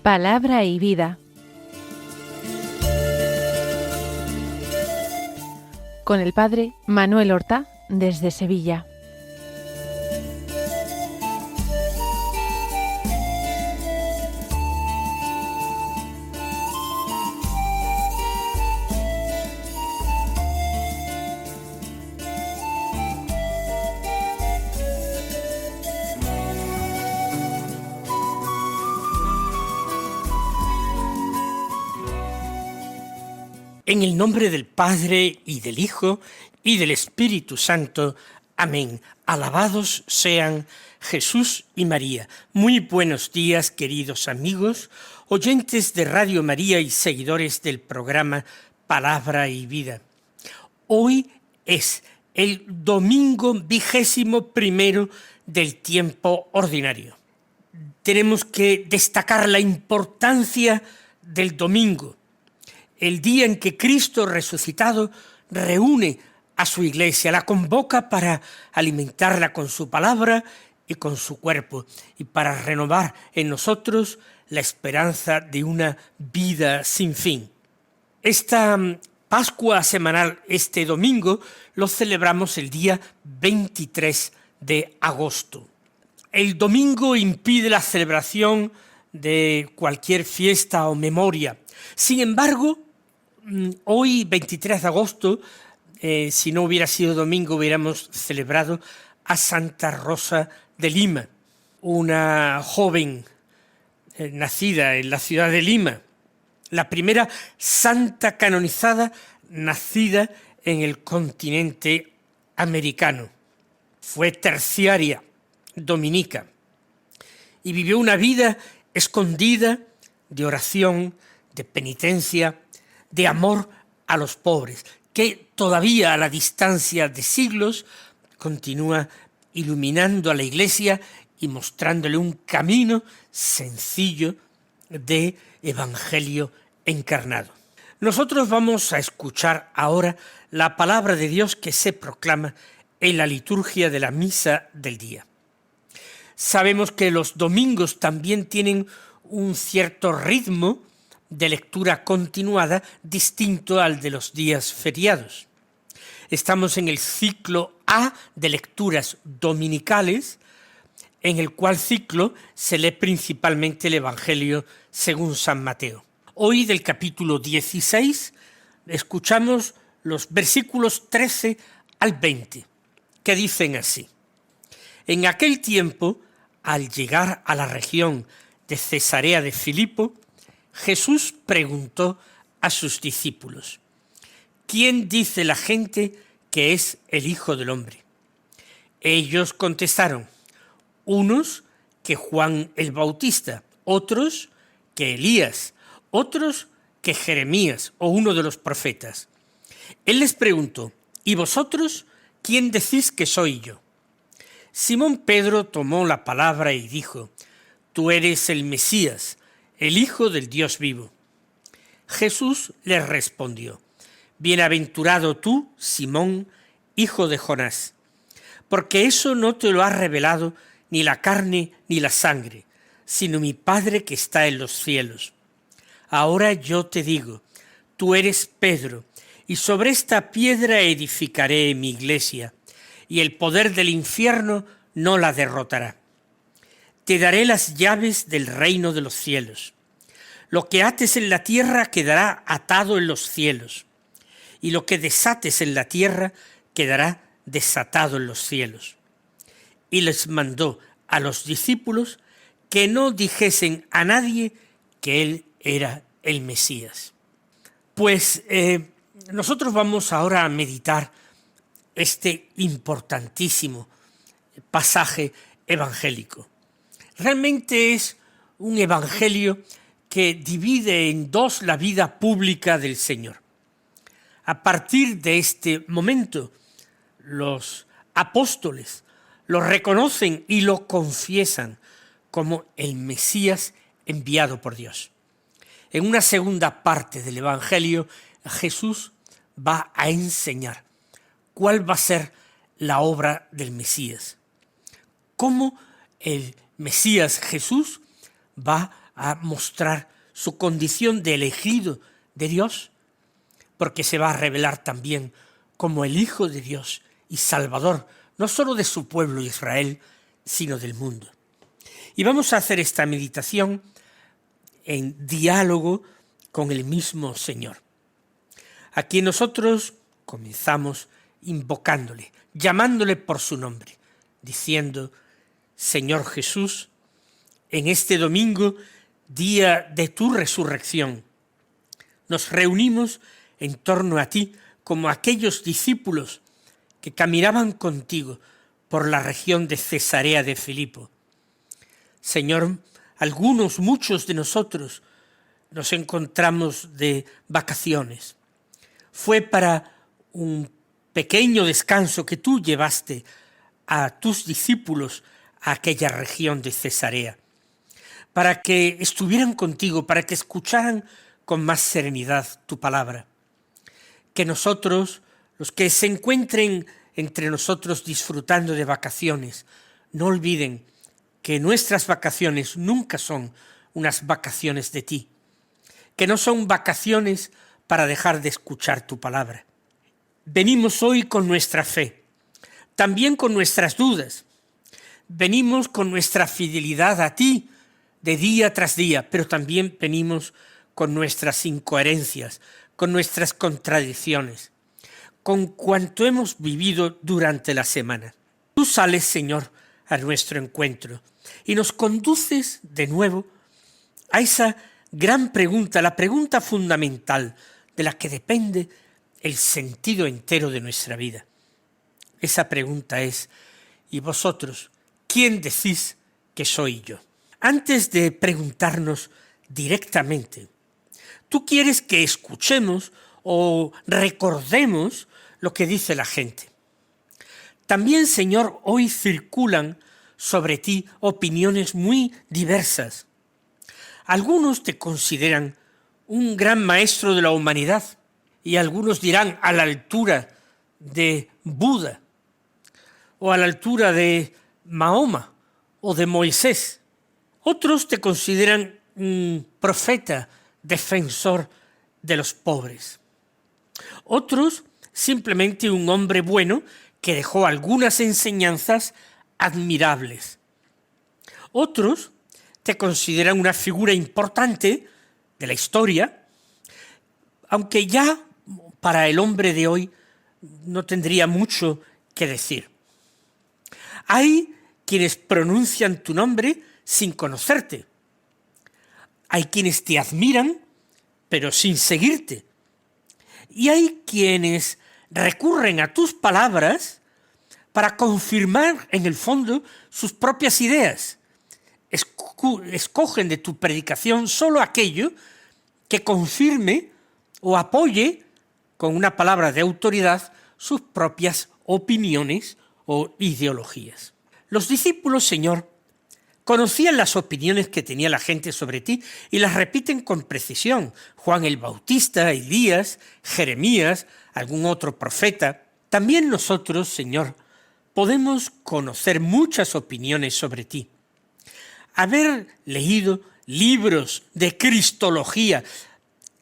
Palabra y vida. Con el padre Manuel Horta, desde Sevilla. En el nombre del Padre, y del Hijo, y del Espíritu Santo. Amén. Alabados sean Jesús y María. Muy buenos días, queridos amigos, oyentes de Radio María y seguidores del programa Palabra y Vida. Hoy es el domingo 21 del tiempo ordinario. Tenemos que destacar la importancia del domingo, el día en que Cristo resucitado reúne a su iglesia, la convoca para alimentarla con su palabra y con su cuerpo, y para renovar en nosotros la esperanza de una vida sin fin. Esta Pascua semanal, este domingo, lo celebramos el día 23 de agosto. El domingo impide la celebración de cualquier fiesta o memoria. Sin embargo, hoy, 23 de agosto, si no hubiera sido domingo, hubiéramos celebrado a Santa Rosa de Lima, una joven nacida en la ciudad de Lima, la primera santa canonizada nacida en el continente americano. Fue terciaria dominica y vivió una vida escondida de oración, de penitencia, de amor a los pobres, que todavía a la distancia de siglos continúa iluminando a la Iglesia y mostrándole un camino sencillo de evangelio encarnado. Nosotros vamos a escuchar ahora la palabra de Dios que se proclama en la liturgia de la misa del día. Sabemos que los domingos también tienen un cierto ritmo de lectura continuada distinto al de los días feriados. Estamos en el ciclo A de lecturas dominicales, en el cual ciclo se lee principalmente el Evangelio según San Mateo. Hoy del capítulo 16 escuchamos los versículos 13 al 20, que dicen así: En aquel tiempo, al llegar a la región de Cesarea de Filipo, Jesús preguntó a sus discípulos: ¿Quién dice la gente que es el Hijo del Hombre? Ellos contestaron: unos que Juan el Bautista, otros que Elías, otros que Jeremías o uno de los profetas. Él les preguntó: ¿Y vosotros quién decís que soy yo? Simón Pedro tomó la palabra y dijo: Tú eres el Mesías, el Hijo del Dios vivo. Jesús les respondió: Bienaventurado tú, Simón, hijo de Jonás, porque eso no te lo ha revelado ni la carne ni la sangre, sino mi Padre que está en los cielos. Ahora yo te digo, tú eres Pedro, y sobre esta piedra edificaré mi iglesia, y el poder del infierno no la derrotará. Te daré las llaves del reino de los cielos. Lo que ates en la tierra quedará atado en los cielos, y lo que desates en la tierra quedará desatado en los cielos. Y les mandó a los discípulos que no dijesen a nadie que él era el Mesías. Pues nosotros vamos ahora a meditar este importantísimo pasaje evangélico. Realmente es un evangelio que divide en dos la vida pública del Señor. A partir de este momento, los apóstoles lo reconocen y lo confiesan como el Mesías enviado por Dios. En una segunda parte del evangelio, Jesús va a enseñar cuál va a ser la obra del Mesías, cómo el Mesías Jesús va a mostrar su condición de elegido de Dios, porque se va a revelar también como el Hijo de Dios y Salvador, no solo de su pueblo Israel, sino del mundo. Y vamos a hacer esta meditación en diálogo con el mismo Señor. Aquí nosotros comenzamos invocándole, llamándole por su nombre, diciendo: Señor Jesús, en este domingo, día de tu resurrección, nos reunimos en torno a ti como aquellos discípulos que caminaban contigo por la región de Cesarea de Filipo. Señor, muchos de nosotros nos encontramos de vacaciones. Fue para un pequeño descanso que tú llevaste a tus discípulos a aquella región de Cesarea, para que estuvieran contigo, para que escucharan con más serenidad tu palabra. Que nosotros, los que se encuentren entre nosotros disfrutando de vacaciones, no olviden que nuestras vacaciones nunca son unas vacaciones de ti, que no son vacaciones para dejar de escuchar tu palabra. Venimos hoy con nuestra fe, también con nuestras dudas. Venimos con nuestra fidelidad a ti de día tras día, pero también venimos con nuestras incoherencias, con nuestras contradicciones, con cuanto hemos vivido durante la semana. Tú sales, Señor, a nuestro encuentro y nos conduces de nuevo a esa gran pregunta, la pregunta fundamental de la que depende el sentido entero de nuestra vida. Esa pregunta es: ¿y vosotros, quién decís que soy yo? Antes de preguntarnos directamente, tú quieres que escuchemos o recordemos lo que dice la gente. También, Señor, hoy circulan sobre ti opiniones muy diversas. Algunos te consideran un gran maestro de la humanidad y algunos dirán a la altura de Buda o a la altura de Mahoma o de Moisés. Otros te consideran un profeta defensor de los pobres. Otros simplemente un hombre bueno que dejó algunas enseñanzas admirables. Otros te consideran una figura importante de la historia, aunque ya para el hombre de hoy no tendría mucho que decir. Hay quienes pronuncian tu nombre sin conocerte. Hay quienes te admiran, pero sin seguirte. Y hay quienes recurren a tus palabras para confirmar en el fondo sus propias ideas. Escogen de tu predicación solo aquello que confirme o apoye con una palabra de autoridad sus propias opiniones o ideologías. Los discípulos, Señor, conocían las opiniones que tenía la gente sobre ti y las repiten con precisión. Juan el Bautista, Elías, Jeremías, algún otro profeta. También nosotros, Señor, podemos conocer muchas opiniones sobre ti. Haber leído libros de cristología,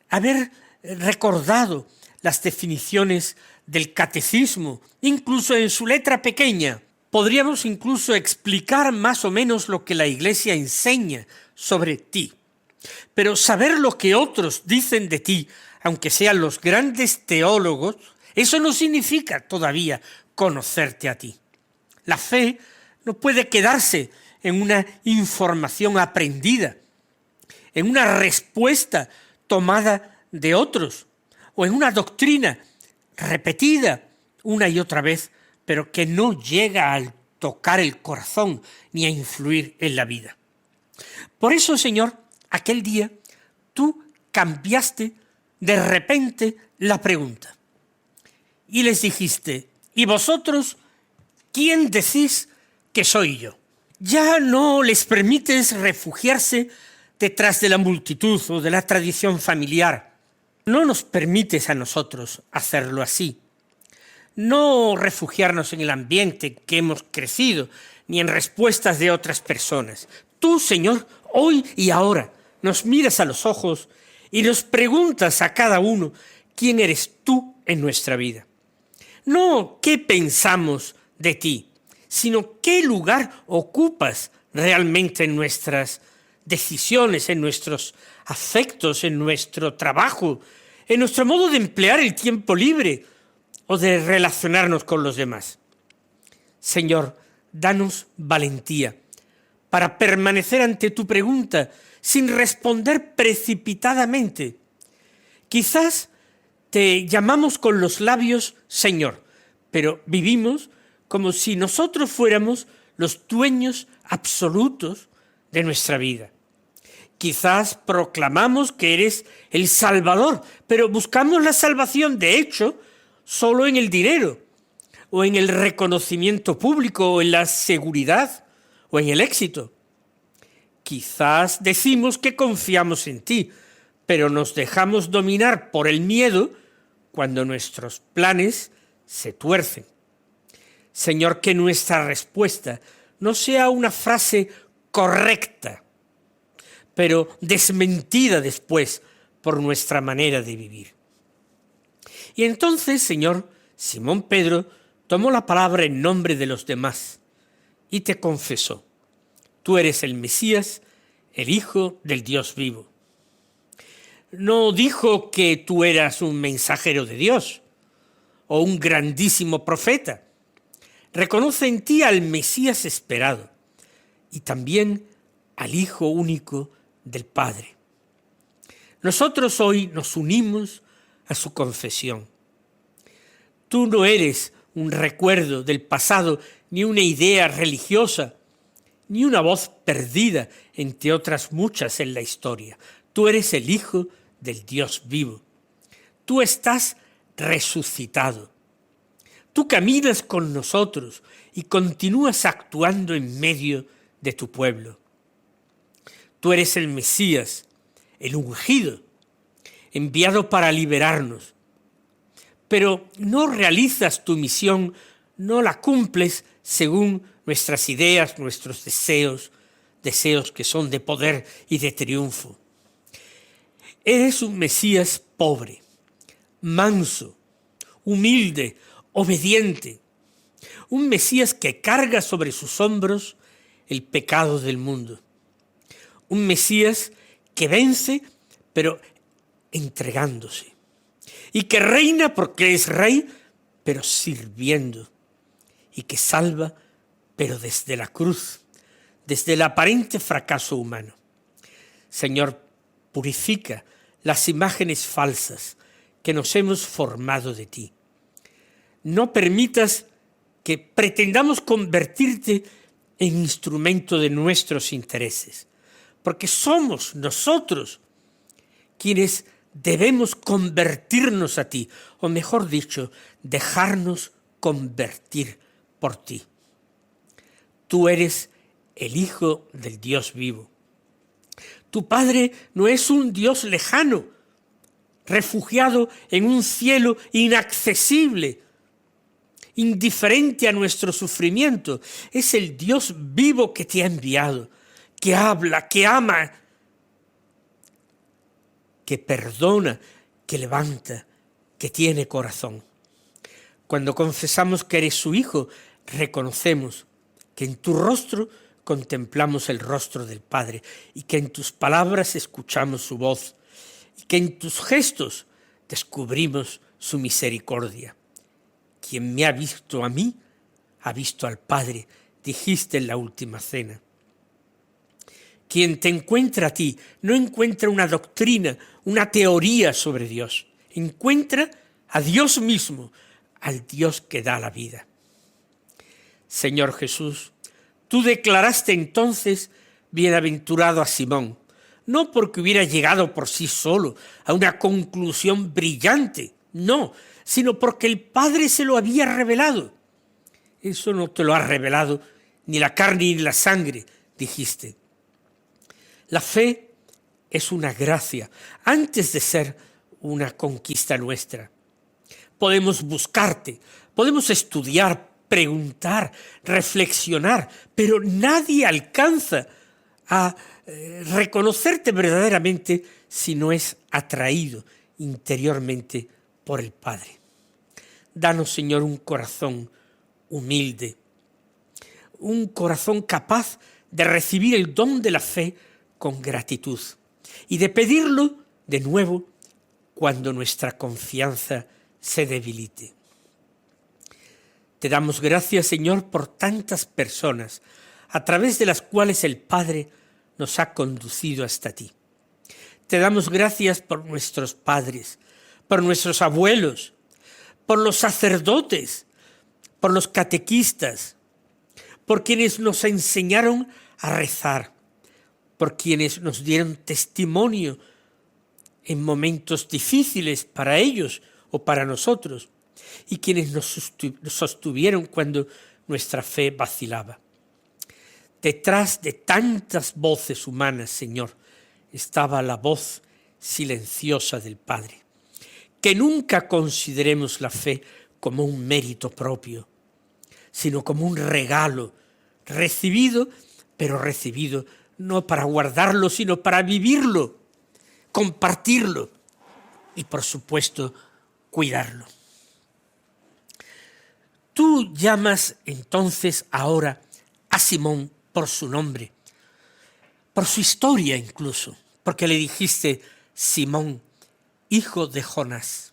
haber recordado las definiciones del catecismo, incluso en su letra pequeña. Podríamos incluso explicar más o menos lo que la Iglesia enseña sobre ti. Pero saber lo que otros dicen de ti, aunque sean los grandes teólogos, eso no significa todavía conocerte a ti. La fe no puede quedarse en una información aprendida, en una respuesta tomada de otros, o en una doctrina repetida una y otra vez, pero que no llega a tocar el corazón ni a influir en la vida. Por eso, Señor, aquel día tú cambiaste de repente la pregunta y les dijiste: ¿y vosotros quién decís que soy yo? Ya no les permites refugiarse detrás de la multitud o de la tradición familiar. No nos permites a nosotros hacerlo así. No refugiarnos en el ambiente que hemos crecido, ni en respuestas de otras personas. Tú, Señor, hoy y ahora nos miras a los ojos y nos preguntas a cada uno quién eres tú en nuestra vida. No qué pensamos de ti, sino qué lugar ocupas realmente en nuestras decisiones, en nuestros afectos, en nuestro trabajo, en nuestro modo de emplear el tiempo libre o de relacionarnos con los demás. Señor, danos valentía para permanecer ante tu pregunta sin responder precipitadamente. Quizás te llamamos con los labios Señor, pero vivimos como si nosotros fuéramos los dueños absolutos de nuestra vida. Quizás proclamamos que eres el Salvador, pero buscamos la salvación, de hecho, solo en el dinero, o en el reconocimiento público, o en la seguridad, o en el éxito. Quizás decimos que confiamos en ti, pero nos dejamos dominar por el miedo cuando nuestros planes se tuercen. Señor, que nuestra respuesta no sea una frase correcta, pero desmentida después por nuestra manera de vivir. Y entonces, Señor, Simón Pedro tomó la palabra en nombre de los demás y te confesó: tú eres el Mesías, el Hijo del Dios vivo. No dijo que tú eras un mensajero de Dios o un grandísimo profeta. Reconoce en ti al Mesías esperado y también al Hijo único del Padre. Nosotros hoy nos unimos a su confesión. Tú no eres un recuerdo del pasado, ni una idea religiosa, ni una voz perdida entre otras muchas en la historia. Tú eres el Hijo del Dios vivo. Tú estás resucitado. Tú caminas con nosotros y continúas actuando en medio de tu pueblo. Tú eres el Mesías, el ungido, enviado para liberarnos. Pero no realizas tu misión, no la cumples según nuestras ideas, nuestros deseos que son de poder y de triunfo. Eres un Mesías pobre, manso, humilde, obediente. Un Mesías que carga sobre sus hombros el pecado del mundo. Un Mesías que vence, pero entregándose. Y que reina porque es rey, pero sirviendo. Y que salva, pero desde la cruz, desde el aparente fracaso humano. Señor, purifica las imágenes falsas que nos hemos formado de ti. No permitas que pretendamos convertirte en instrumento de nuestros intereses, porque somos nosotros quienes debemos convertirnos a ti, o mejor dicho, dejarnos convertir por ti. Tú eres el Hijo del Dios vivo. Tu Padre no es un Dios lejano, refugiado en un cielo inaccesible, indiferente a nuestro sufrimiento. Es el Dios vivo que te ha enviado, que habla, que ama, que perdona, que levanta, que tiene corazón. Cuando confesamos que eres su Hijo, reconocemos que en tu rostro contemplamos el rostro del Padre y que en tus palabras escuchamos su voz y que en tus gestos descubrimos su misericordia. Quien me ha visto a mí, ha visto al Padre, dijiste en la última cena. Quien te encuentra a ti no encuentra una doctrina, una teoría sobre Dios. Encuentra a Dios mismo, al Dios que da la vida. Señor Jesús, tú declaraste entonces bienaventurado a Simón, no porque hubiera llegado por sí solo a una conclusión brillante, no, sino porque el Padre se lo había revelado. Eso no te lo ha revelado ni la carne ni la sangre, dijiste. La fe es una gracia antes de ser una conquista nuestra. Podemos buscarte, podemos estudiar, preguntar, reflexionar, pero nadie alcanza a reconocerte verdaderamente si no es atraído interiormente por el Padre. Danos, Señor, un corazón humilde, un corazón capaz de recibir el don de la fe con gratitud y de pedirlo de nuevo cuando nuestra confianza se debilite. Te damos gracias, Señor, por tantas personas a través de las cuales el Padre nos ha conducido hasta ti. Te damos gracias por nuestros padres, por nuestros abuelos, por los sacerdotes, por los catequistas, por quienes nos enseñaron a rezar, por quienes nos dieron testimonio en momentos difíciles para ellos o para nosotros, y quienes nos sostuvieron cuando nuestra fe vacilaba. Detrás de tantas voces humanas, Señor, estaba la voz silenciosa del Padre. Que nunca consideremos la fe como un mérito propio, sino como un regalo recibido, pero recibido no para guardarlo, sino para vivirlo, compartirlo y, por supuesto, cuidarlo. Tú llamas entonces ahora a Simón por su nombre, por su historia incluso, porque le dijiste Simón, hijo de Jonás.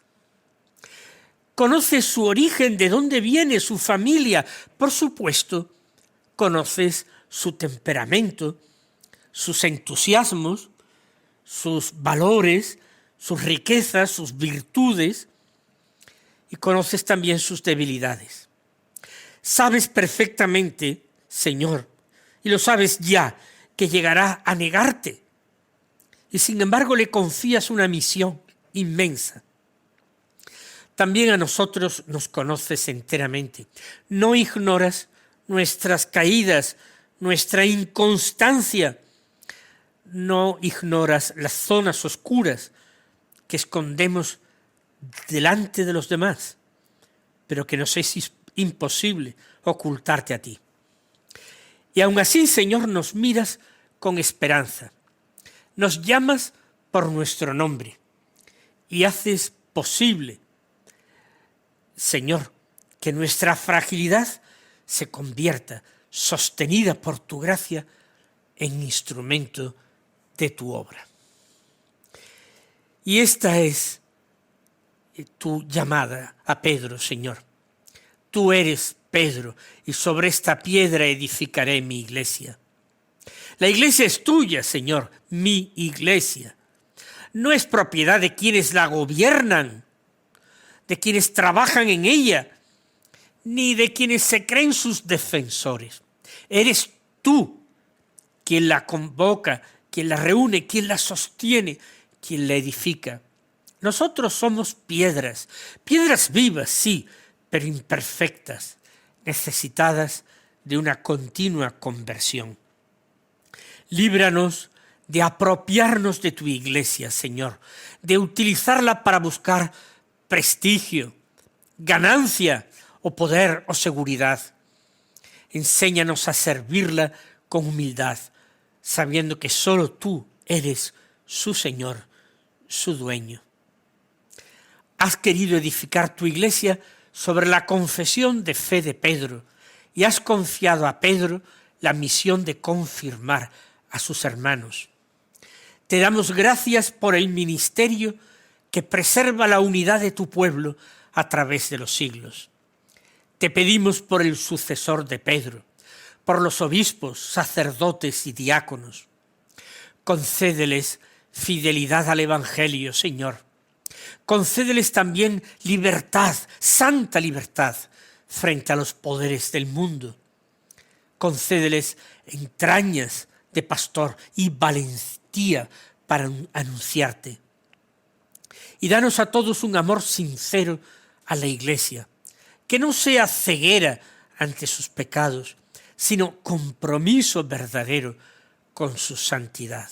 Conoces su origen, de dónde viene su familia, por supuesto, conoces su temperamento, sus entusiasmos, sus valores, sus riquezas, sus virtudes, y conoces también sus debilidades. Sabes perfectamente, Señor, y lo sabes ya, que llegará a negarte, y sin embargo le confías una misión inmensa. También a nosotros nos conoces enteramente. No ignoras nuestras caídas, nuestra inconstancia. No ignoras las zonas oscuras que escondemos delante de los demás, pero que nos es imposible ocultarte a ti. Y aun así, Señor, nos miras con esperanza. Nos llamas por nuestro nombre y haces posible, Señor, que nuestra fragilidad se convierta, sostenida por tu gracia, en instrumento de tu obra. Y esta es tu llamada a Pedro, Señor. Tú eres Pedro, y sobre esta piedra edificaré mi iglesia. La iglesia es tuya, Señor, mi iglesia. No es propiedad de quienes la gobiernan, de quienes trabajan en ella, ni de quienes se creen sus defensores. Eres tú quien la convoca, quien la reúne, quien la sostiene, quien la edifica. Nosotros somos piedras, piedras vivas, sí, pero imperfectas, necesitadas de una continua conversión. Líbranos de apropiarnos de tu iglesia, Señor, de utilizarla para buscar prestigio, ganancia o poder o seguridad. Enséñanos a servirla con humildad, sabiendo que solo tú eres su Señor, su dueño. Has querido edificar tu iglesia sobre la confesión de fe de Pedro y has confiado a Pedro la misión de confirmar a sus hermanos. Te damos gracias por el ministerio que preserva la unidad de tu pueblo a través de los siglos. Te pedimos por el sucesor de Pedro, por los obispos, sacerdotes y diáconos. Concédeles fidelidad al Evangelio, Señor. Concédeles también libertad, santa libertad, frente a los poderes del mundo. Concédeles entrañas de pastor y valentía para anunciarte. Y danos a todos un amor sincero a la Iglesia, que no sea ceguera ante sus pecados, sino compromiso verdadero con su santidad.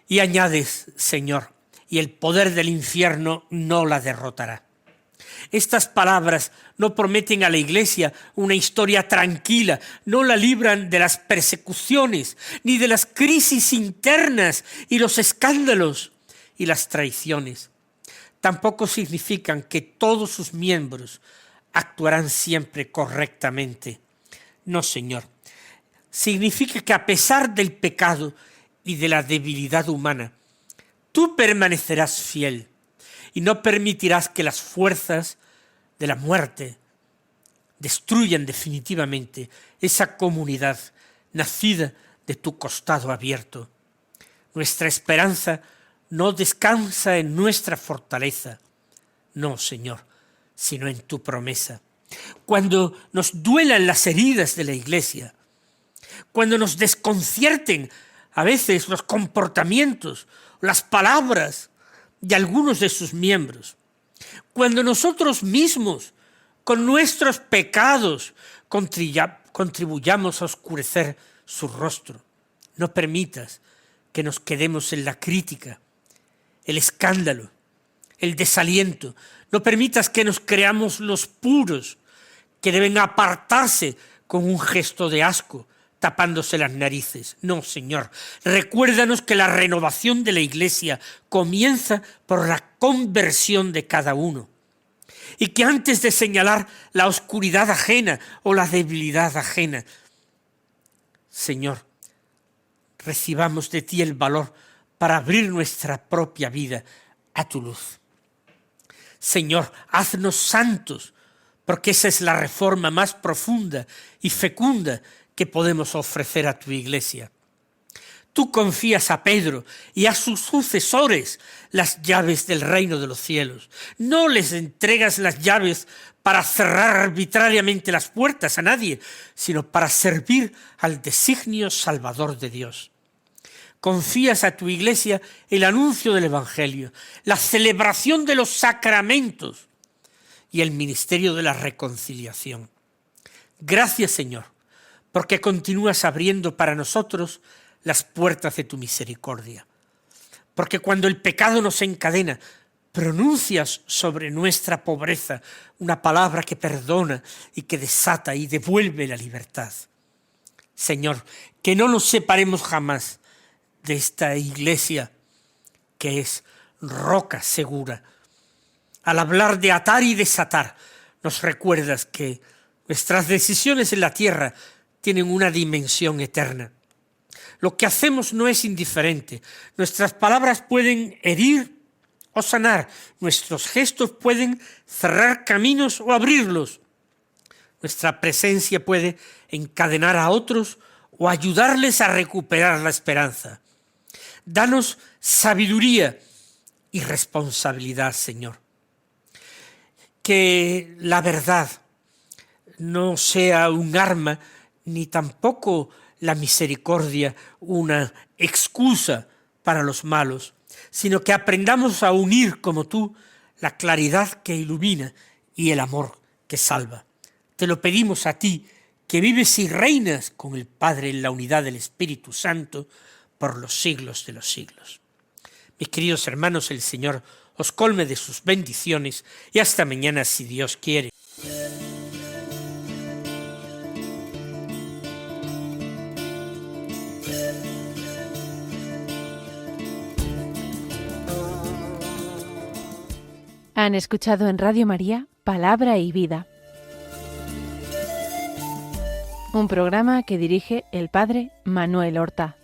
Y añades, Señor, y el poder del infierno no la derrotará. Estas palabras no prometen a la Iglesia una historia tranquila, no la libran de las persecuciones, ni de las crisis internas y los escándalos y las traiciones. Tampoco significan que todos sus miembros actuarán siempre correctamente. No, Señor. Significa que a pesar del pecado y de la debilidad humana, tú permanecerás fiel y no permitirás que las fuerzas de la muerte destruyan definitivamente esa comunidad nacida de tu costado abierto. Nuestra esperanza no descansa en nuestra fortaleza, no, Señor, sino en tu promesa. Cuando nos duelan las heridas de la Iglesia, cuando nos desconcierten a veces los comportamientos, las palabras de algunos de sus miembros, cuando nosotros mismos, con nuestros pecados, contribuyamos a oscurecer su rostro, no permitas que nos quedemos en la crítica, el escándalo, el desaliento. No permitas que nos creamos los puros, que deben apartarse con un gesto de asco, tapándose las narices. No, Señor, recuérdanos que la renovación de la Iglesia comienza por la conversión de cada uno. Y que antes de señalar la oscuridad ajena o la debilidad ajena, Señor, recibamos de ti el valor para abrir nuestra propia vida a tu luz. Señor, haznos santos, porque esa es la reforma más profunda y fecunda que podemos ofrecer a tu Iglesia. Tú confías a Pedro y a sus sucesores las llaves del reino de los cielos. No les entregas las llaves para cerrar arbitrariamente las puertas a nadie, sino para servir al designio salvador de Dios. Confías a tu Iglesia el anuncio del Evangelio, la celebración de los sacramentos y el ministerio de la reconciliación. Gracias, Señor, porque continúas abriendo para nosotros las puertas de tu misericordia. Porque cuando el pecado nos encadena, pronuncias sobre nuestra pobreza una palabra que perdona y que desata y devuelve la libertad. Señor, que no nos separemos jamás de esta Iglesia que es roca segura. Al hablar de atar y desatar, nos recuerdas que nuestras decisiones en la tierra tienen una dimensión eterna. Lo que hacemos no es indiferente. Nuestras palabras pueden herir o sanar. Nuestros gestos pueden cerrar caminos o abrirlos. Nuestra presencia puede encadenar a otros o ayudarles a recuperar la esperanza. Danos sabiduría y responsabilidad, Señor. Que la verdad no sea un arma, ni tampoco la misericordia una excusa para los malos, sino que aprendamos a unir como tú la claridad que ilumina y el amor que salva. Te lo pedimos a ti, que vives y reinas con el Padre en la unidad del Espíritu Santo por los siglos de los siglos. Mis queridos hermanos, el Señor os colme de sus bendiciones y hasta mañana si Dios quiere. Han escuchado en Radio María Palabra y Vida, un programa que dirige el Padre Manuel Horta.